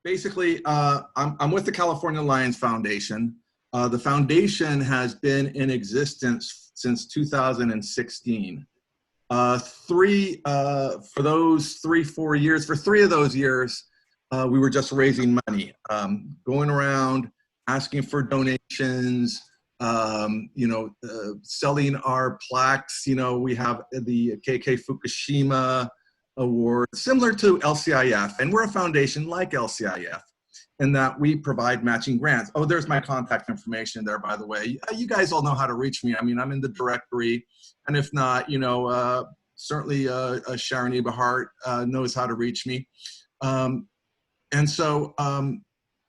basically, I'm with the California Lions Foundation. The foundation has been in existence since 2016. For those 4 years, for 3 of those years, we were just raising money, going around asking for donations, selling our plaques. We have the KK Fukushima Award, similar to LCIF, and we're a foundation like LCIF in that we provide matching grants. Oh, there's my contact information there, by the way. You guys all know how to reach me. I mean, I'm in the directory, and if not, certainly Sharon Eberhardt knows how to reach me.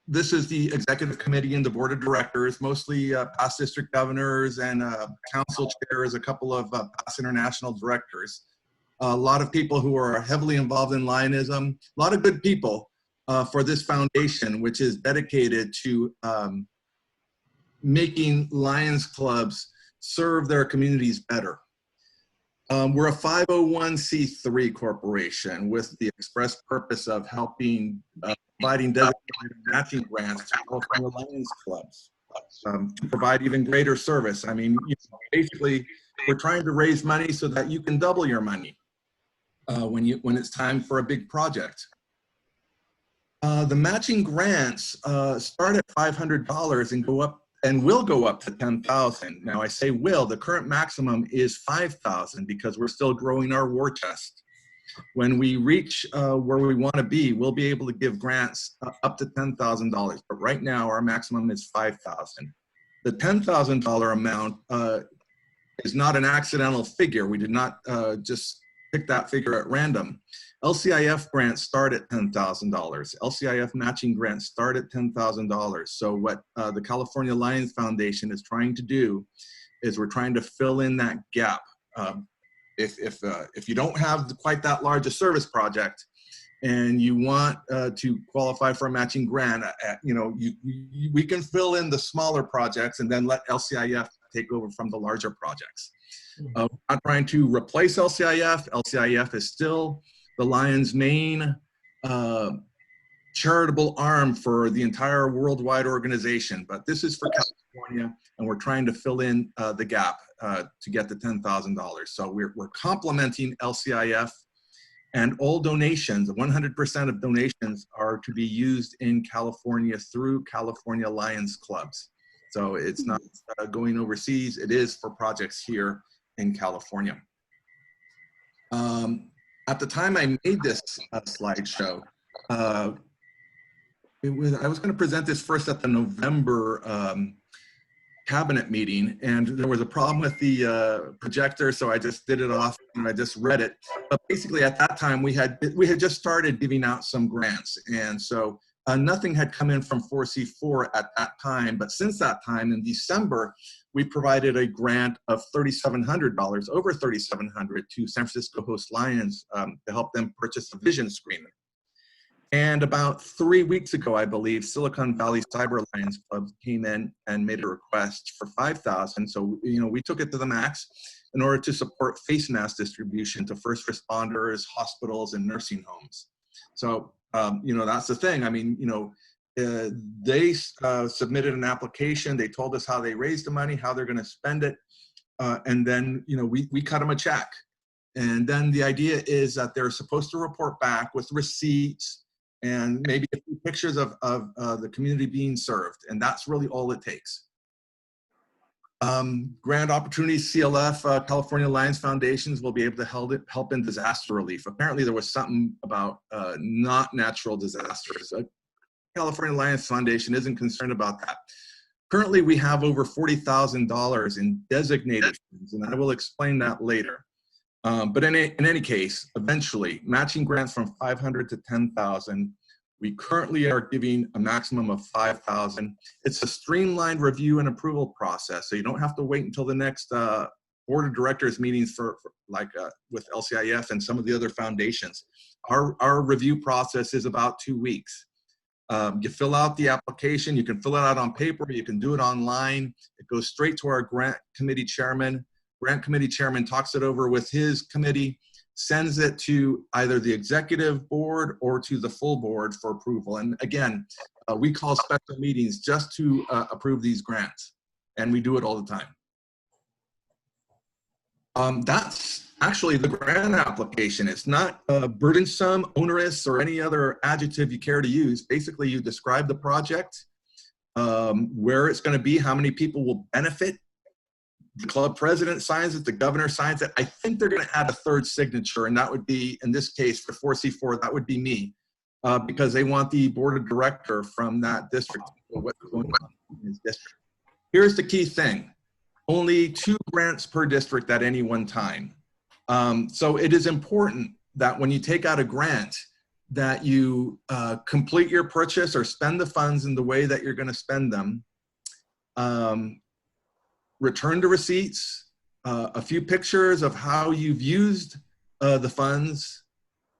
This is the executive committee and the board of directors, mostly past district governors and council chairs, a couple of past international directors. A lot of people who are heavily involved in Lionism, a lot of good people for this foundation, which is dedicated to making Lions clubs serve their communities better. We're a 501c3 corporation with the express purpose of helping providing designated matching grants to California Lions clubs to provide even greater service. I mean, basically, we're trying to raise money so that you can double your money when it's time for a big project. The matching grants start at $500 and go up and will go up to $10,000. Now I say will, the current maximum is $5,000 because we're still growing our war chest. When we reach where we want to be, we'll be able to give grants up to $10,000, but right now our maximum is $5,000. The $10,000 amount is not an accidental figure. We did not just pick that figure at random. LCIF grants start at $10,000. LCIF matching grants start at $10,000. So what the California Lions Foundation is trying to do is we're trying to fill in that gap. If you don't have quite that large a service project and you want to qualify for a matching grant, we can fill in the smaller projects and then let LCIF take over from the larger projects. We're not trying to replace LCIF. LCIF is still the Lions' main charitable arm for the entire worldwide organization, but this is for California, and we're trying to fill in the gap to get the $10,000. So we're complementing LCIF, and all donations, 100% of donations are to be used in California through California Lions clubs. So it's not going overseas, it is for projects here in California. At the time I made this slideshow, I was going to present this first at the November cabinet meeting, and there was a problem with the projector, so I just did it off and I just read it. But basically, at that time, we had just started giving out some grants, and so nothing had come in from 4C4 at that time. But since that time, in December, we provided a grant of $3,700, over $3,700, to San Francisco Host Lions to help them purchase a vision screener. And about 3 weeks ago, I believe, Silicon Valley Cyber Lions Club came in and made a request for $5,000. So, we took it to the max in order to support face mask distribution to first responders, hospitals, and nursing homes. So, that's the thing. I mean, they submitted an application. They told us how they raised the money, how they're going to spend it. And then, we cut them a check. And then the idea is that they're supposed to report back with receipts and maybe a few pictures of the community being served. And that's really all it takes. Grant opportunities, CLF, California Lions Foundations will be able to help in disaster relief. Apparently there was something about not natural disasters. California Lions Foundation isn't concerned about that. Currently we have over $40,000 in designated funds, and I will explain that later. But in any case, eventually, matching grants from $500 to $10,000. We currently are giving a maximum of $5,000. It's a streamlined review and approval process, so you don't have to wait until the next board of directors meetings with LCIF and some of the other foundations. Our review process is about 2 weeks. You fill out the application. You can fill it out on paper. You can do it online. It goes straight to our grant committee chairman. Grant committee chairman talks it over with his committee, sends it to either the executive board or to the full board for approval. And again, we call special meetings just to approve these grants, and we do it all the time. That's actually the grant application. It's not burdensome, onerous, or any other adjective you care to use. Basically, you describe the project, where it's going to be, how many people will benefit. The club president signs it, the governor signs it. I think they're going to add a third signature, and that would be, in this case, for 4C4, that would be me, because they want the board of director from that district to know what's going on in his district. Here's the key thing. Only 2 grants per district at any one time. So it is important that when you take out a grant, that you complete your purchase or spend the funds in the way that you're going to spend them. Return the receipts, a few pictures of how you've used the funds,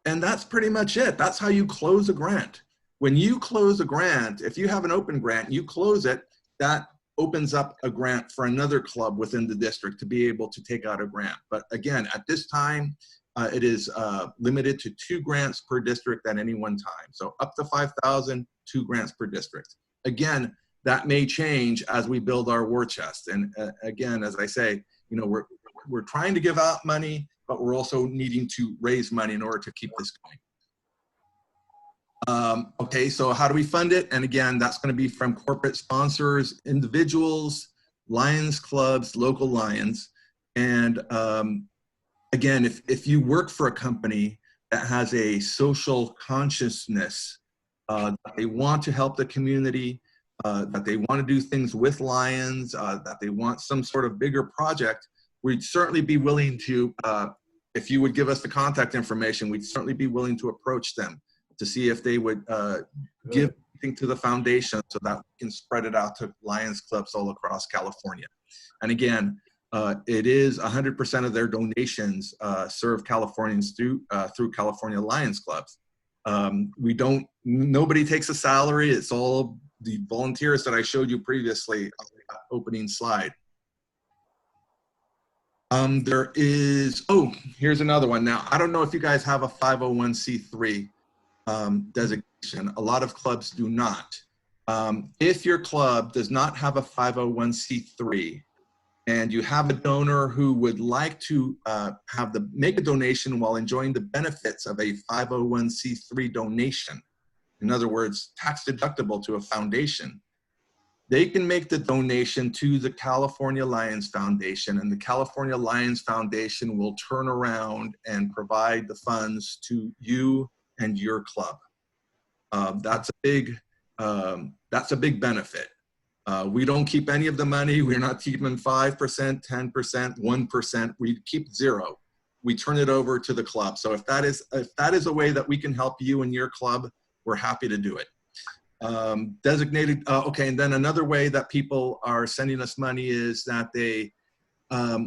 and that's pretty much it. That's how you close a grant. When you close a grant, if you have an open grant, you close it, that opens up a grant for another club within the district to be able to take out a grant. But again, at this time, it is limited to 2 grants per district at any one time. So up to 5,000, 2 grants per district. Again, that may change as we build our war chest. And again, as I say, you know, we're trying to give out money, but we're also needing to raise money in order to keep this going. Okay, so how do we fund it? And again, that's going to be from corporate sponsors, individuals, Lions clubs, local Lions. And again, if you work for a company that has a social consciousness, that they want to help the community, that they want to do things with Lions, that they want some sort of bigger project, we'd certainly be willing to, if you would give us the contact information, we'd certainly be willing to approach them to see if they would give anything to the foundation so that we can spread it out to Lions clubs all across California. And again, it is 100% of their donations serve Californians through California Lions clubs. Nobody takes a salary. It's all the volunteers that I showed you previously on the opening slide. There is, oh, here's another one. Now, I don't know if you guys have a 501c3 designation. A lot of clubs do not. If your club does not have a 501c3 and you have a donor who would like to make a donation while enjoying the benefits of a 501c3 donation, in other words, tax deductible to a foundation, they can make the donation to the California Lions Foundation, and the California Lions Foundation will turn around and provide the funds to you and your club. That's a big benefit. We don't keep any of the money. We're not keeping 5%, 10%, 1%. We keep 0. We turn it over to the club. So if that is a way that we can help you and your club, we're happy to do it. Designated, okay, and then another way that people are sending us money is that they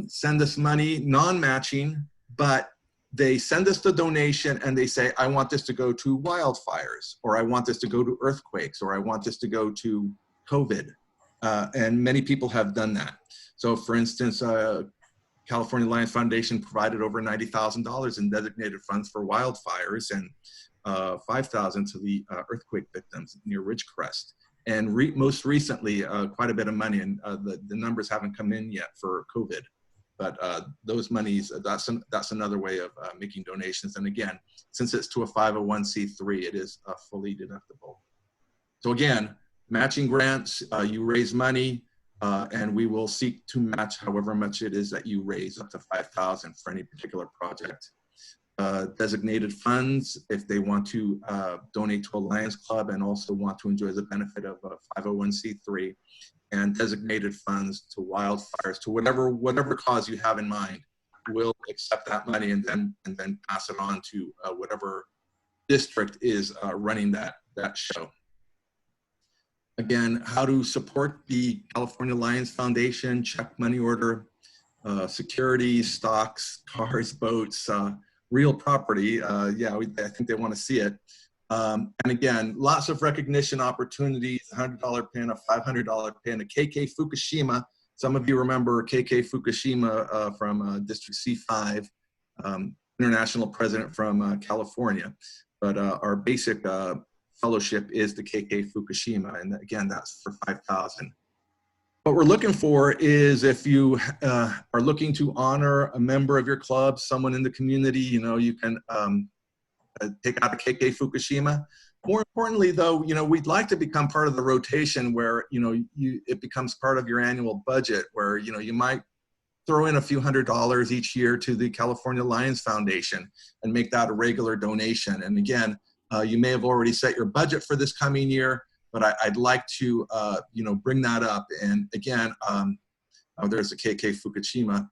send us money non-matching, but they send us the donation and they say, I want this to go to wildfires, or I want this to go to earthquakes, or I want this to go to COVID. And many people have done that. So for instance, California Lions Foundation provided over $90,000 in designated funds for wildfires, and $5,000 to the earthquake victims near Ridgecrest. And most recently, quite a bit of money, and the numbers haven't come in yet for COVID. But those monies, that's another way of making donations. And again, since it's to a 501c3, it is fully deductible. So again, matching grants, you raise money, and we will seek to match however much it is that you raise, up to $5,000 for any particular project. Designated funds, if they want to donate to a Lions Club and also want to enjoy the benefit of a 501c3, and designated funds to wildfires, to whatever cause you have in mind, we'll accept that money and then pass it on to whatever district is running that show. Again, how to support the California Lions Foundation: check money order, securities, stocks, cars, boats, real property. Yeah, I think they want to see it. And again, lots of recognition opportunities: $100 pin, a $500 pin, a KK Fukushima. Some of you remember KK Fukushima from District C5. international president from California. But our basic fellowship is the KK Fukushima, and again, that's for $5,000. What we're looking for is if you are looking to honor a member of your club, someone in the community, you can take out a KK Fukushima. More importantly, though, we'd like to become part of the rotation where, it becomes part of your annual budget where, you might throw in a few $100s each year to the California Lions Foundation and make that a regular donation. And again, you may have already set your budget for this coming year, but I'd like to, bring that up. And again, there's the KK Fukushima.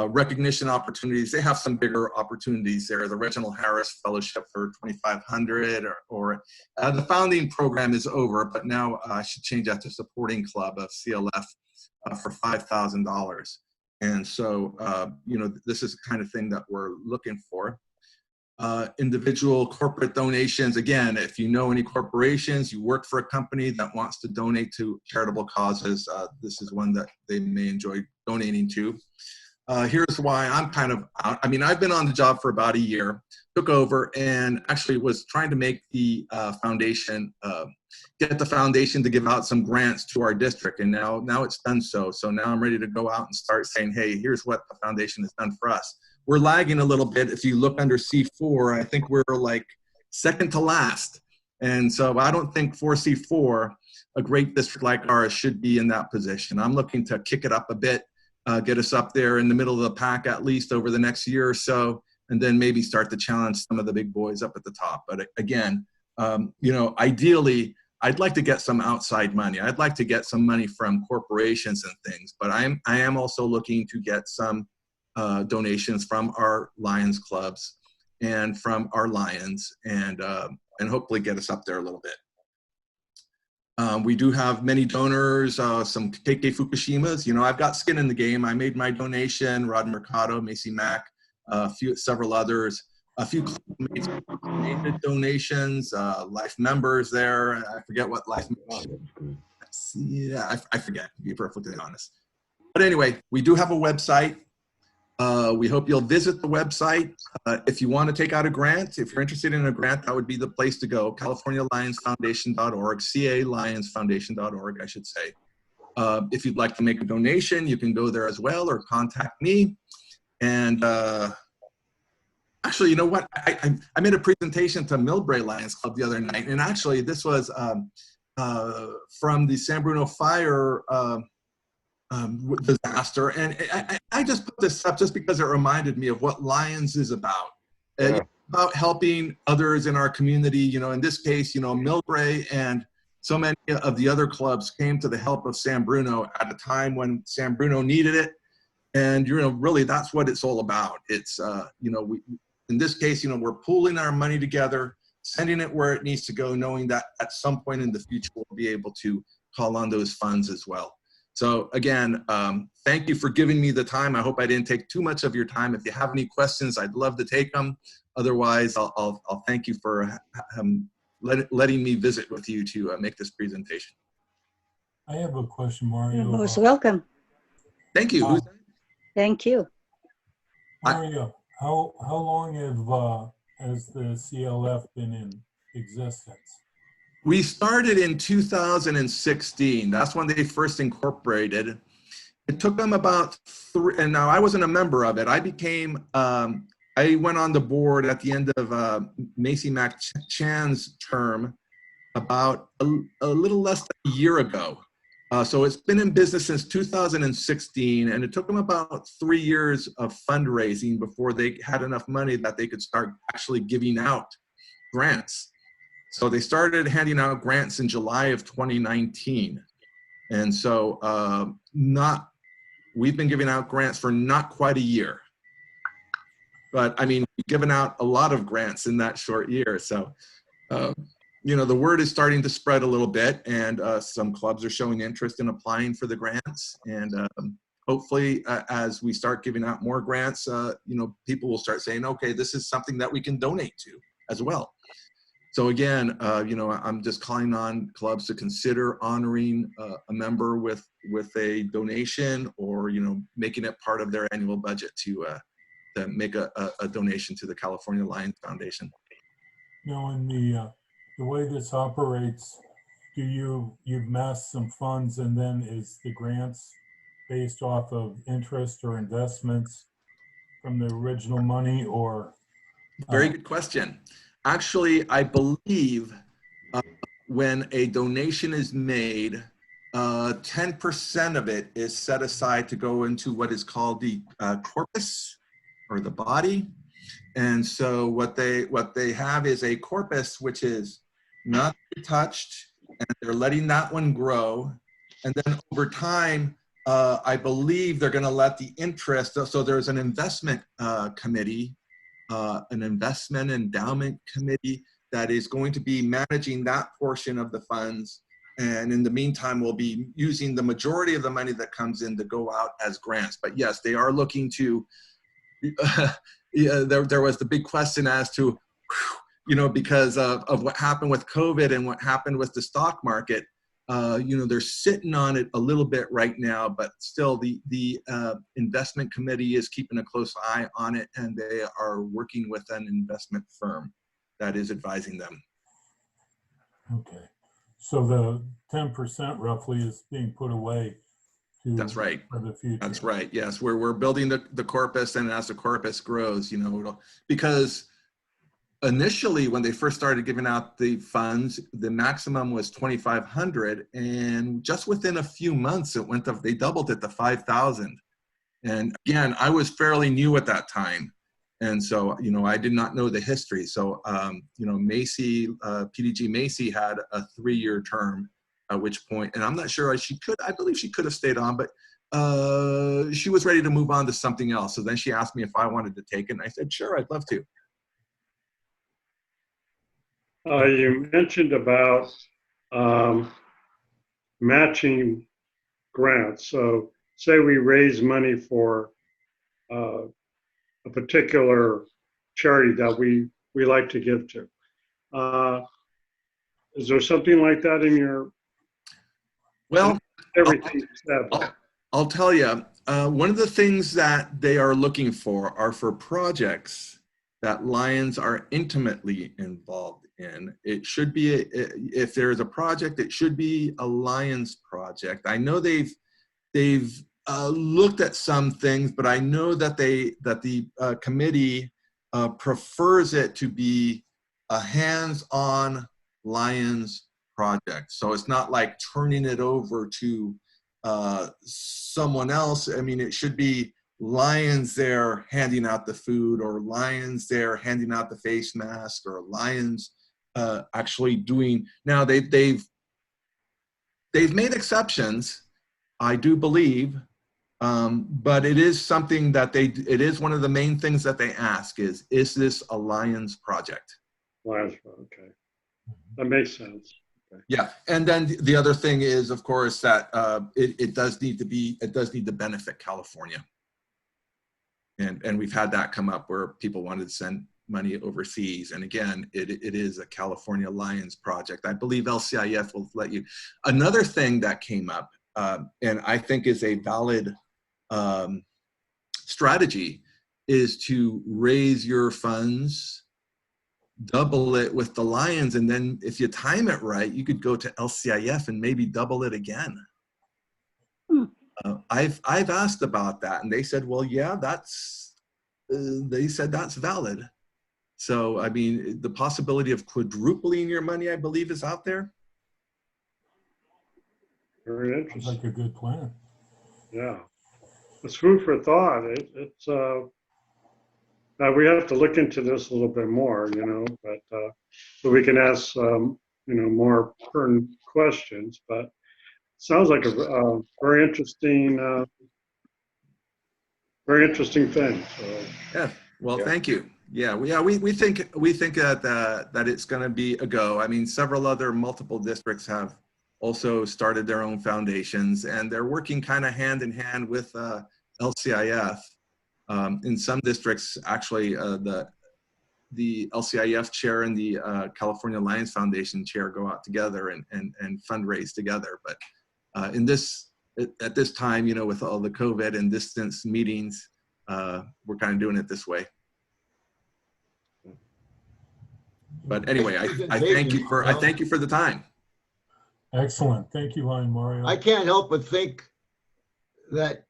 Recognition opportunities, they have some bigger opportunities there. The Reginald Harris Fellowship for $2,500 or the founding program is over, but now I should change that to supporting club of CLF for $5,000. And so, this is the kind of thing that we're looking for. Individual corporate donations. Again, if you know any corporations, you work for a company that wants to donate to charitable causes, this is one that they may enjoy donating to. Here's why I'm kind of out. I mean, I've been on the job for about a year, took over, and actually was trying to make the foundation, get the foundation to give out some grants to our district. And now it's done so. So now I'm ready to go out and start saying, hey, here's what the foundation has done for us. We're lagging a little bit. If you look under C4, I think we're like second to last. And so I don't think for C4, a great district like ours should be in that position. I'm looking to kick it up a bit. Get us up there in the middle of the pack at least over the next year or so, and then maybe start to challenge some of the big boys up at the top. But again, ideally, I'd like to get some outside money. I'd like to get some money from corporations and things, but I am also looking to get some donations from our Lions clubs and from our Lions, and hopefully get us up there a little bit. We do have many donors, some KK Fukushimas. I've got skin in the game. I made my donation, Rod Mercado, Macy Mack, several others. A few clubmates made donations, life members there. I forget what life members. Yeah, I forget, to be perfectly honest. But anyway, we do have a website. We hope you'll visit the website. If you want to take out a grant, if you're interested in a grant, that would be the place to go, CaliforniaLionsFoundation.org, CALionsFoundation.org, I should say. If you'd like to make a donation, you can go there as well or contact me. And actually, you know what? I made a presentation to Millbrae Lions Club the other night, and actually this was from the San Bruno fire disaster, and I just put this up just because it reminded me of what Lions is about. Yeah. About helping others in our community. In this case, Millbrae and so many of the other clubs came to the help of San Bruno at a time when San Bruno needed it. And really, that's what it's all about. It's we, in this case, we're pooling our money together, sending it where it needs to go, knowing that at some point in the future we'll be able to call on those funds as well. So again, thank you for giving me the time. I hope I didn't take too much of your time. If you have any questions, I'd love to take them. Otherwise, I'll thank you for letting me visit with you to make this presentation. I have a question, Mario. You're most welcome. Thank you. Who's that? Thank you. Mario, how long has the CLF been in existence? We started in 2016. That's when they first incorporated. It took them about and now I wasn't a member of it. I became, I went on the board at the end of Macy Mac Chan's term about a little less than a year ago. So it's been in business since 2016, and it took them about 3 years of fundraising before they had enough money that they could start actually giving out grants. So they started handing out grants in July of 2019. And so we've been giving out grants for not quite a year. But I mean, we've given out a lot of grants in that short year. So, the word is starting to spread a little bit, and some clubs are showing interest in applying for the grants. And hopefully, as we start giving out more grants, people will start saying, okay, this is something that we can donate to as well. So again, I'm just calling on clubs to consider honoring a member with a donation, or making it part of their annual budget to to make a donation to the California Lions Foundation. Now, in the way this operates, you've massed some funds, and then is the grants based off of interest or investments from the original money, or? Very good question. Actually, I believe when a donation is made, 10% of it is set aside to go into what is called the corpus, or the body. And so what they have is a corpus which is not touched, and they're letting that one grow. And then over time, I believe they're going to let the interest. So there's an investment committee, an investment endowment committee that is going to be managing that portion of the funds. And in the meantime, we'll be using the majority of the money that comes in to go out as grants. But yes, they are looking to, there was the big question as to, because of what happened with COVID and what happened with the stock market, they're sitting on it a little bit right now, but still the investment committee is keeping a close eye on it, and they are working with an investment firm that is advising them. Okay. So the 10% roughly is being put away That's right. for the future. That's right. Yes, we're building the corpus, and as the corpus grows, because initially when they first started giving out the funds, the maximum was 2,500, and just within a few months they doubled it to 5,000. And again, I was fairly new at that time, and so I did not know the history. So Macy, PDG Macy had a 3-year term, at which point, and I'm not sure I believe she could have stayed on, but she was ready to move on to something else. So then she asked me if I wanted to take it, and I said, sure, I'd love to. You mentioned about matching grants. So say we raise money for a particular charity that we like to give to. Is there something like that in your? Well, everything I'll tell you, one of the things that they are looking for are for projects that Lions are intimately involved in. It should be, if there is a project, it should be a Lions project. I know they've looked at some things, but I know that the committee prefers it to be a hands-on Lions project. So it's not like turning it over to someone else. I mean, it should be Lions there handing out the food, or Lions there handing out the face mask, or Lions actually doing. Now they've made exceptions, I do believe, but it is something that it is one of the main things that they ask is this a Lions project? Lions, okay, that makes sense. Okay. Yeah, and then the other thing is, of course, that it does need to benefit California. And we've had that come up where people wanted to send money overseas. And again, it is a California Lions project. I believe LCIF will let you. Another thing that came up, and I think is a valid strategy, is to raise your funds, double it with the Lions, and then if you time it right, you could go to LCIF and maybe double it again. I've asked about that, and they said, well, yeah, they said that's valid. So, I mean, the possibility of quadrupling your money, I believe, is out there. Very interesting. Sounds like a good plan. Yeah, it's food for thought. It's we have to look into this a little bit more, but so we can ask more pertinent questions. But sounds like a very interesting thing. So Yeah. Well, yeah. Thank you. Yeah. We think that it's going to be a go. I mean, several other multiple districts have also started their own foundations, and they're working kind of hand in hand with LCIF. In some districts, actually, the LCIF chair and the California Lions Foundation chair go out together and fundraise together. But at this time, with all the COVID and distance meetings, we're kind of doing it this way. But anyway, I thank you for the time. Excellent. Thank you, Ryan Mario. I can't help but think that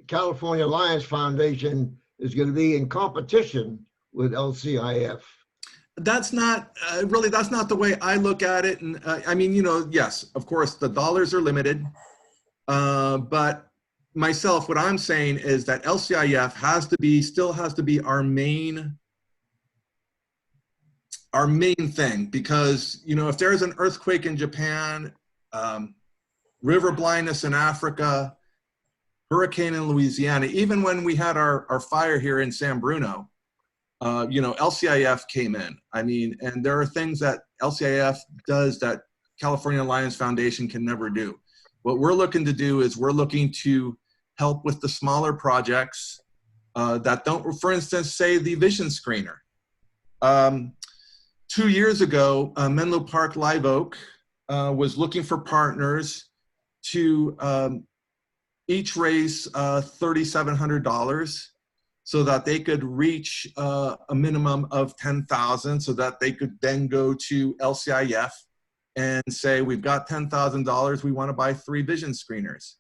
California Lions Foundation is going to be in competition with LCIF. That's not really, that's not the way I look at it. And I mean, you know, yes, of course, the dollars are limited. But myself, what I'm saying is that LCIF still has to be our main thing, because, you know, if there's an earthquake in Japan, river blindness in Africa, hurricane in Louisiana, even when we had our fire here in San Bruno, you know, LCIF came in. I mean, and there are things that LCIF does that California Lions Foundation can never do. What we're looking to do is we're looking to help with the smaller projects that don't, for instance, say the vision screener. 2 years ago, Menlo Park Live Oak was looking for partners to each raise $3,700 so that they could reach a minimum of 10,000, so that they could then go to LCIF and say, we've got $10,000, we want to buy 3 vision screeners.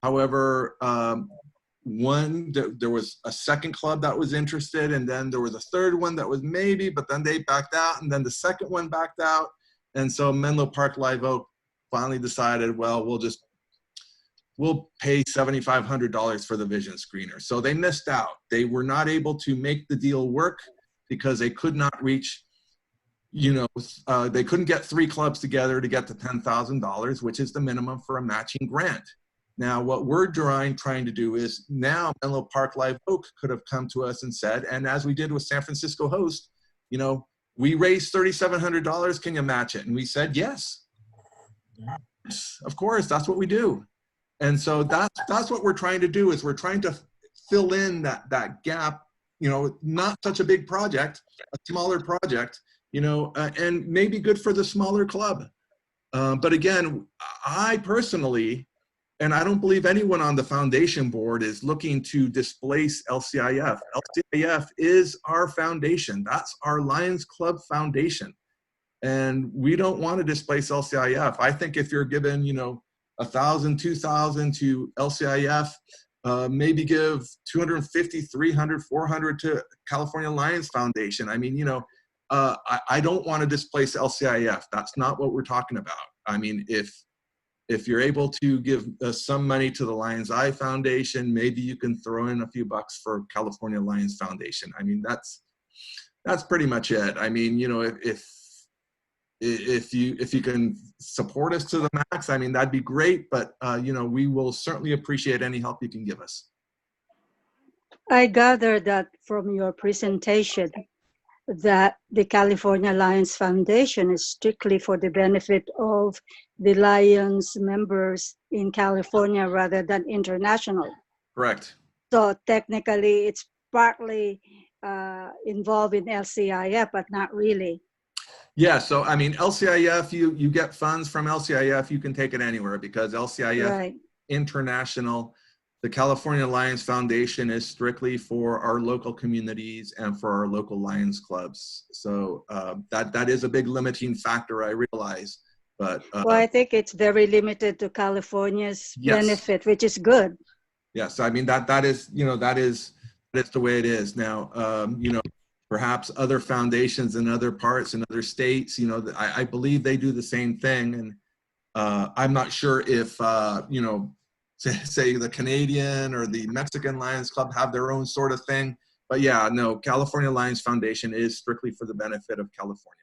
However, there was a second club that was interested, and then there was a third one that was maybe, but then they backed out, and then the second one backed out. And so Menlo Park Live Oak finally decided, well, we'll pay $7,500 for the vision screener. So they missed out. They were not able to make the deal work because they could not reach, you know, they couldn't get 3 clubs together to get to $10,000, which is the minimum for a matching grant. Now, what we're trying to do is, now Menlo Park Live Oak could have come to us and said, and as we did with San Francisco Host, you know, we raised $3,700, can you match it? And we said, yes, of course, that's what we do. And so that's what we're trying to do, is we're trying to fill in that gap, you know, not such a big project, a smaller project, you know, and maybe good for the smaller club. But again, I personally, and I don't believe anyone on the foundation board is looking to displace LCIF. LCIF is our foundation. That's our Lions Club foundation. And we don't want to displace LCIF. I think if you're given, you know, 1,000, 2,000 to LCIF, maybe give 250, 300, 400 to California Lions Foundation. I mean, you know, I don't want to displace LCIF. That's not what we're talking about. I mean, if you're able to give some money to the Lions Eye Foundation, maybe you can throw in a few bucks for California Lions Foundation. I mean, that's pretty much it. I mean, you know, if you can support us to the max, I mean, that'd be great. But you know, we will certainly appreciate any help you can give us. I gather that from your presentation that the California Lions Foundation is strictly for the benefit of the Lions members in California rather than international. Correct. So technically it's partly involved in LCIF, but not really. Yeah, so I mean, LCIF, you get funds from LCIF, you can take it anywhere, because LCIF Right. International, the California Lions Foundation is strictly for our local communities and for our local Lions clubs. So that is a big limiting factor, I realize. But Well, I think it's very limited to California's yes. benefit, which is good. Yes, I mean, that is, you know, that's the way it is now. You know, perhaps other foundations in other parts in other states, you know, I believe they do the same thing. And I'm not sure if, you know, say the Canadian or the Mexican Lions Club have their own sort of thing. But yeah, no, California Lions Foundation is strictly for the benefit of California.